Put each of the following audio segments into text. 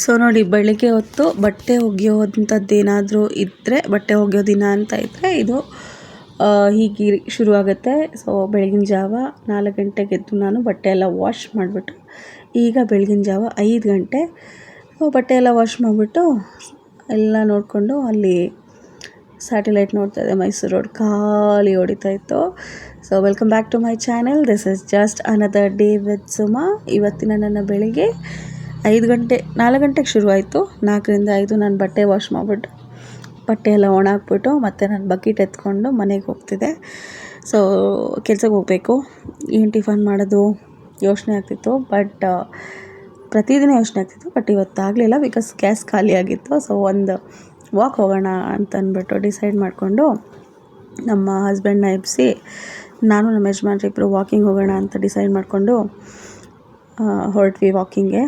So ನೋಡಿ, ಬೆಳಿಗ್ಗೆ ಹೊತ್ತು ಬಟ್ಟೆ ಒಗೆಯೋವಂಥದ್ದೇನಾದರೂ ಇದ್ದರೆ, ಬಟ್ಟೆ ಒಗೆಯೋ ದಿನ ಅಂತ ಇದ್ದರೆ ಇದು ಹೀಗೆ ಶುರುವಾಗುತ್ತೆ. ಸೊ ಬೆಳಗಿನ ಜಾವ 4 ಗಂಟೆಗೆ ಎದ್ದು ನಾನು ಬಟ್ಟೆ ಎಲ್ಲ ವಾಶ್ ಮಾಡಿಬಿಟ್ಟು, ಈಗ ಬೆಳಗಿನ ಜಾವ 5 ಗಂಟೆ ಬಟ್ಟೆ ಎಲ್ಲ ವಾಶ್ ಮಾಡಿಬಿಟ್ಟು ಎಲ್ಲ ನೋಡಿಕೊಂಡು ಅಲ್ಲಿ ಸ್ಯಾಟಲೈಟ್ ನೋಡ್ತಾ ಇದ್ದೆ. ಮೈಸೂರು ರೋಡ್ ಖಾಲಿ ಹೊಡಿತಾ ಇತ್ತು. So welcome back to my channel. This is just another day with Suma. ಇವತ್ತಿನ ನನ್ನ ಬೆಳಿಗ್ಗೆ 4 ಗಂಟೆಗೆ ಶುರುವಾಯಿತು. 4ರಿಂದ 5 ನಾನು ಬಟ್ಟೆ ವಾಶ್ ಮಾಡಿಬಿಟ್ಟು ಬಟ್ಟೆ ಎಲ್ಲ ಒಣಾಕ್ಬಿಟ್ಟು ಮತ್ತೆ ನಾನು ಬಕೆಟ್ ಎತ್ಕೊಂಡು ಮನೆಗೆ ಹೋಗ್ತಿದ್ದೆ. ಸೊ ಕೆಲ್ಸಕ್ಕೆ ಹೋಗಬೇಕು, ಏನು ಟಿಫನ್ ಮಾಡೋದು ಯೋಚನೆ ಆಗ್ತಿತ್ತು. ಬಟ್ ಪ್ರತಿದಿನ ಯೋಚನೆ ಆಗ್ತಿತ್ತು, ಬಟ್ ಇವತ್ತಾಗಲಿಲ್ಲ ಬಿಕಾಸ್ ಗ್ಯಾಸ್ ಖಾಲಿ ಆಗಿತ್ತು. ಸೊ ಒಂದು ವಾಕ್ ಹೋಗೋಣ ಅಂತ ಅಂದ್ಬಿಟ್ಟು ಡಿಸೈಡ್ ಮಾಡಿಕೊಂಡು ನಮ್ಮ ಹಸ್ಬೆಂಡ್ನ ಎಬ್ಬಿಸಿ ನಾನು ನಮ್ಮ ಯಜಮಾನ್ರಿಬ್ಬರು ವಾಕಿಂಗ್ ಹೋಗೋಣ ಅಂತ ಡಿಸೈಡ್ ಮಾಡಿಕೊಂಡು ಹೊರಟ್ವಿ ವಾಕಿಂಗ್ಗೆ.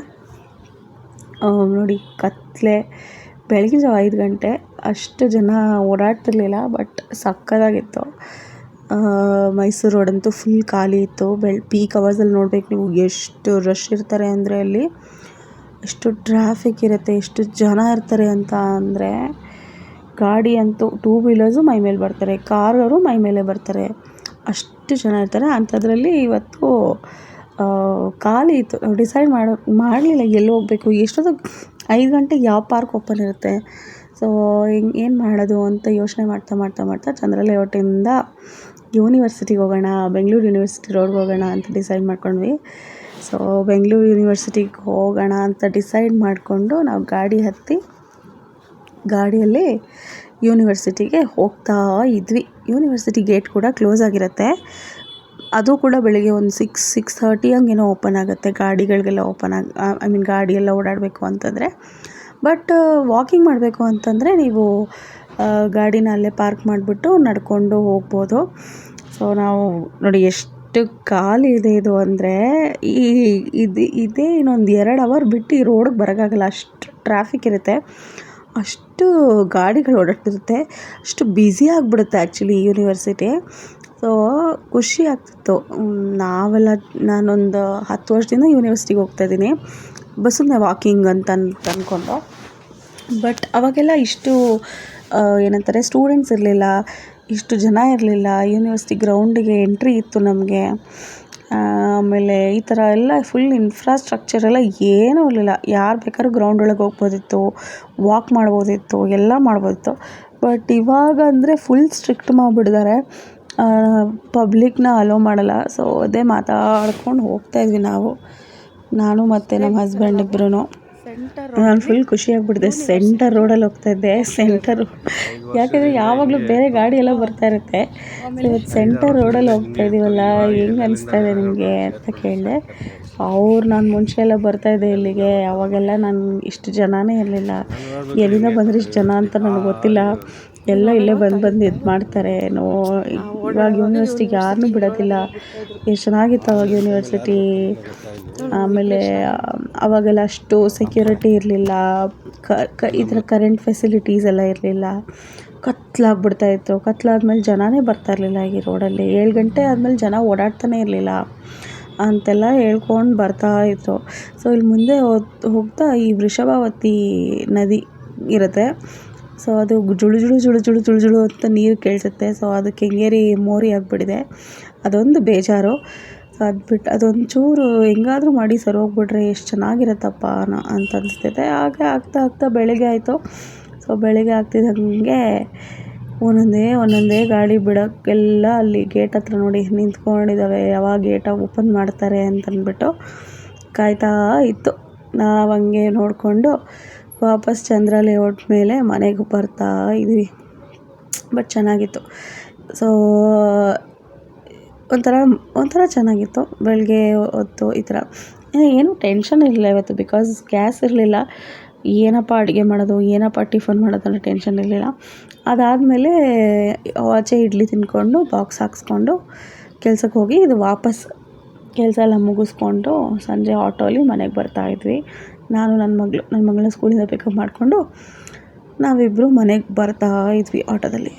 ನೋಡಿ, ಕತ್ಲೆ ಬೆಳಗಿನ ಜಾವ 5 ಗಂಟೆ, ಅಷ್ಟು ಜನ ಓಡಾಡ್ತಿರ್ಲಿಲ್ಲ, ಬಟ್ ಸಕ್ಕತ್ತಾಗಿತ್ತು. ಮೈಸೂರು ರೋಡಂತೂ ಫುಲ್ ಖಾಲಿ ಇತ್ತು. ಪೀಕ್ ಅವರ್ಸಲ್ಲಿ ನೋಡ್ಬೇಕು ನೀವು, ಎಷ್ಟು ರಶ್ ಇರ್ತಾರೆ ಅಂದರೆ ಅಲ್ಲಿ ಎಷ್ಟು ಟ್ರಾಫಿಕ್ ಇರುತ್ತೆ, ಎಷ್ಟು ಜನ ಇರ್ತಾರೆ ಅಂತ ಅಂದರೆ. ಗಾಡಿ ಅಂತೂ 2 ವೀಲರ್ಸು ಮೈ ಮೇಲೆ ಬರ್ತಾರೆ, ಕಾರವರು ಮೈ ಮೇಲೆ ಬರ್ತಾರೆ, ಅಷ್ಟು ಜನ ಇರ್ತಾರೆ. ಅಂಥದ್ರಲ್ಲಿ ಇವತ್ತು ಖಾಲಿ ಇತ್ತು. ಡಿಸೈಡ್ ಮಾಡಲಿಲ್ಲ ಎಲ್ಲಿ ಹೋಗಬೇಕು, ಎಷ್ಟೊತ್ತಿಗೆ 5 ಗಂಟೆಗೆ ಯಾವ ಪಾರ್ಕ್ ಓಪನ್ ಇರುತ್ತೆ. ಸೊ ಏನು ಮಾಡೋದು ಅಂತ ಯೋಚನೆ ಮಾಡ್ತಾ ಚಂದ್ರ ಲೇಔಟಿಂದ ಯೂನಿವರ್ಸಿಟಿಗೆ ಹೋಗೋಣ, ಬೆಂಗಳೂರು ಯೂನಿವರ್ಸಿಟಿ ರೋಡ್ಗೆ ಹೋಗೋಣ ಅಂತ ಡಿಸೈಡ್ ಮಾಡ್ಕೊಂಡ್ವಿ. ಸೊ ಬೆಂಗಳೂರು ಯೂನಿವರ್ಸಿಟಿಗೆ ಹೋಗೋಣ ಅಂತ ಡಿಸೈಡ್ ಮಾಡಿಕೊಂಡು ನಾವು ಗಾಡಿ ಹತ್ತಿ ಗಾಡಿಯಲ್ಲಿ ಯೂನಿವರ್ಸಿಟಿಗೆ ಹೋಗ್ತಾ ಇದ್ವಿ. ಯೂನಿವರ್ಸಿಟಿ ಗೇಟ್ ಕೂಡ ಕ್ಲೋಸ್ ಆಗಿರುತ್ತೆ. ಅದು ಕೂಡ ಬೆಳಿಗ್ಗೆ ಒಂದು 6:30 ಹಂಗೇನೋ ಓಪನ್ ಆಗುತ್ತೆ. ಗಾಡಿಗಳಿಗೆಲ್ಲ ಗಾಡಿ ಎಲ್ಲ ಓಡಾಡಬೇಕು ಅಂತಂದರೆ. ಬಟ್ ವಾಕಿಂಗ್ ಮಾಡಬೇಕು ಅಂತಂದರೆ ನೀವು ಗಾಡಿನ ಅಲ್ಲೇ ಪಾರ್ಕ್ ಮಾಡಿಬಿಟ್ಟು ನಡ್ಕೊಂಡು ಹೋಗ್ಬೋದು. ಸೊ ನಾವು ನೋಡಿ, ಎಷ್ಟು ಖಾಲಿ ಇದೆ ಇದು ಅಂದರೆ, ಇದೇ ಇನ್ನೊಂದು 2 ಅವರ್ ಬಿಟ್ಟು ಈ ರೋಡಿಗೆ ಬರೋಕ್ಕಾಗಲ್ಲ, ಅಷ್ಟು ಟ್ರಾಫಿಕ್ ಇರುತ್ತೆ, ಅಷ್ಟು ಗಾಡಿಗಳು ಓಡಾಡ್ತಿರುತ್ತೆ, ಅಷ್ಟು ಬ್ಯುಸಿ ಆಗಿಬಿಡುತ್ತೆ ಆ್ಯಕ್ಚುಲಿ ಯೂನಿವರ್ಸಿಟಿ. ಸೊ ಖುಷಿ ಆಗ್ತಿತ್ತು. ನಾನೊಂದು 10 ವರ್ಷದಿಂದ ಯೂನಿವರ್ಸಿಟಿಗೆ ಹೋಗ್ತಾಯಿದ್ದೀನಿ, ಸುಮ್ಮನೆ ವಾಕಿಂಗ್ ಅಂತ ಅಂದ್ಕೊಂಡು. ಬಟ್ ಅವಾಗೆಲ್ಲ ಇಷ್ಟು ಏನಂತಾರೆ ಸ್ಟೂಡೆಂಟ್ಸ್ ಇರಲಿಲ್ಲ, ಇಷ್ಟು ಜನ ಇರಲಿಲ್ಲ. ಯೂನಿವರ್ಸಿಟಿ ಗ್ರೌಂಡಿಗೆ ಎಂಟ್ರಿ ಇತ್ತು ನಮಗೆ. ಆಮೇಲೆ ಈ ಥರ ಎಲ್ಲ ಫುಲ್ ಇನ್ಫ್ರಾಸ್ಟ್ರಕ್ಚರ್ ಎಲ್ಲ ಏನೂ ಇರಲಿಲ್ಲ. ಯಾರು ಬೇಕಾದ್ರೂ ಗ್ರೌಂಡ್ ಒಳಗೆ ಹೋಗ್ಬೋದಿತ್ತು, ವಾಕ್ ಮಾಡ್ಬೋದಿತ್ತು, ಎಲ್ಲ ಮಾಡ್ಬೋದಿತ್ತು. ಬಟ್ ಇವಾಗ ಅಂದರೆ ಫುಲ್ ಸ್ಟ್ರಿಕ್ಟ್ ಮಾಡಿಬಿಟ್ಟಿದ್ದಾರೆ, ಪಬ್ಲಿಕ್ನ ಅಲೋ ಮಾಡಲ್ಲ. ಸೊ ಅದೇ ಮಾತಾಡ್ಕೊಂಡು ಹೋಗ್ತಾಯಿದ್ವಿ ನಾನು ಮತ್ತು ನಮ್ಮ ಹಸ್ಬೆಂಡ್ ಇಬ್ಬರೂ. ನಾನು ಫುಲ್ ಖುಷಿಯಾಗ್ಬಿಟ್ಟಿದೆ. ಸೆಂಟರ್ ರೋಡಲ್ಲಿ ಹೋಗ್ತಾಯಿದ್ದೆ. ಯಾಕೆಂದರೆ ಯಾವಾಗಲೂ ಬೇರೆ ಗಾಡಿ ಎಲ್ಲ ಬರ್ತಾ ಇರುತ್ತೆ. ಸೊ ಇವತ್ತು ಸೆಂಟರ್ ರೋಡಲ್ಲಿ ಹೋಗ್ತಾಯಿದ್ದೀವಲ್ಲ, ಹೆಂಗೆ ಅನಿಸ್ತಾ ಇದೆ ನಿಮಗೆ ಅಂತ ಕೇಳಿದೆ. ನಾನು ಮುಂಚೆ ಎಲ್ಲ ಬರ್ತಾಯಿದ್ದೆ ಇಲ್ಲಿಗೆ, ಅವಾಗೆಲ್ಲ ನಾನು ಇಷ್ಟು ಜನನೇ ಇರಲಿಲ್ಲ. ಎಲ್ಲಿಂದ ಬಂದರೆ ಇಷ್ಟು ಜನ ಅಂತ ನನಗೆ ಗೊತ್ತಿಲ್ಲ, ಎಲ್ಲ ಇಲ್ಲೇ ಬಂದು ಇದು ಮಾಡ್ತಾರೆ. ಇವಾಗ ಯೂನಿವರ್ಸಿಟಿಗೆ ಯಾರನ್ನೂ ಬಿಡೋದಿಲ್ಲ. ಎಷ್ಟು ಚೆನ್ನಾಗಿತ್ತು ಅವಾಗ ಯೂನಿವರ್ಸಿಟಿ. ಆಮೇಲೆ ಅವಾಗೆಲ್ಲ ಅಷ್ಟು ಸೆಕ್ಯೂರಿಟಿ ಇರಲಿಲ್ಲ, ಈ ಥರ ಕರೆಂಟ್ ಫೆಸಿಲಿಟೀಸ್ ಎಲ್ಲ ಇರಲಿಲ್ಲ. ಕತ್ಲಾಗ್ಬಿಡ್ತಾಯಿತ್ತು. ಕತ್ಲಾದ್ಮೇಲೆ ಜನನೇ ಬರ್ತಾ ಇರಲಿಲ್ಲ ಈ ರೋಡಲ್ಲಿ. 7 ಗಂಟೆ ಆದಮೇಲೆ ಜನ ಓಡಾಡ್ತಾನೆ ಇರಲಿಲ್ಲ ಅಂತೆಲ್ಲ ಹೇಳ್ಕೊಂಡು ಬರ್ತಾಯಿದ್ರು. ಸೊ ಇಲ್ಲಿ ಮುಂದೆ ಹೋಗ್ತಾ ಈ ವೃಷಭಾವತಿ ನದಿ ಇರುತ್ತೆ. ಸೊ ಅದು ಜುಳು ಅಂತ ನೀರು ಕೇಳಿಸುತ್ತೆ. ಸೊ ಅದು ಕೆಂಗೇರಿ ಮೋರಿ ಆಗಿಬಿಟ್ಟಿದೆ, ಅದೊಂದು ಬೇಜಾರು. ಸೊ ಅದೊಂಚೂರು ಹೆಂಗಾದರೂ ಮಾಡಿ ಸರಿ ಹೋಗ್ಬಿಟ್ರೆ ಎಷ್ಟು ಚೆನ್ನಾಗಿರುತ್ತಪ್ಪ ಅಂತ ಅನಿಸ್ತಿದೆ. ಹಾಗೆ ಆಗ್ತಾ ಬೆಳಗ್ಗೆ ಆಯಿತು. ಸೊ ಬೆಳಗ್ಗೆ ಆಗ್ತಿದ್ದಂಗೆ ಒಂದೊಂದೇ ಗಾಡಿ ಬಿಡೋಕ್ಕೆಲ್ಲ ಅಲ್ಲಿ ಗೇಟ್ ಹತ್ರ ನೋಡಿ ನಿಂತ್ಕೊಂಡಿದ್ದಾವೆ, ಯಾವಾಗ ಗೇಟ ಓಪನ್ ಮಾಡ್ತಾರೆ ಅಂತಂದ್ಬಿಟ್ಟು ಕಾಯ್ತಾ ಇತ್ತು. ನಾವು ಹಂಗೆ ನೋಡಿಕೊಂಡು ವಾಪಸ್ ಚಂದ್ರ ಲೇಔಟ್ ಮೇಲೆ ಮನೆಗೆ ಬರ್ತಾ ಇದ್ವಿ. ಬಟ್ ಚೆನ್ನಾಗಿತ್ತು. ಸೊ ಒಂಥರ ಚೆನ್ನಾಗಿತ್ತು ಬೆಳಗ್ಗೆ ಹೊತ್ತು. ಈ ಥರ ಏನೂ ಟೆನ್ಷನ್ ಇರಲಿಲ್ಲ ಇವತ್ತು, ಬಿಕಾಸ್ ಗ್ಯಾಸ್ ಇರಲಿಲ್ಲ. ಏನಪ್ಪ ಅಡುಗೆ ಮಾಡೋದು, ಏನಪ್ಪ ಟಿಫನ್ ಮಾಡೋದು ಅನ್ನೋ ಟೆನ್ಷನ್ ಇರಲಿಲ್ಲ. ಅದಾದಮೇಲೆ ಆಚೆ ಇಡ್ಲಿ ತಿಂದ್ಕೊಂಡು ಬಾಕ್ಸ್ ಹಾಕ್ಸ್ಕೊಂಡು ಕೆಲ್ಸಕ್ಕೆ ಹೋಗಿ ಇದು ವಾಪಸ್ ಕೆಲಸ ಎಲ್ಲ ಮುಗಿಸ್ಕೊಂಡು ಸಂಜೆ ಆಟೋಲಿ ಮನೆಗೆ ಬರ್ತಾಯಿದ್ವಿ. ನಾನು ನನ್ನ ಮಗಳನ್ನ ಸ್ಕೂಲಿಂದ ಪಿಕಪ್ ಮಾಡಿಕೊಂಡು ನಾವಿಬ್ಬರು ಮನೆಗೆ ಬರ್ತಾಯಿದ್ವಿ ಆಟೋದಲ್ಲಿ.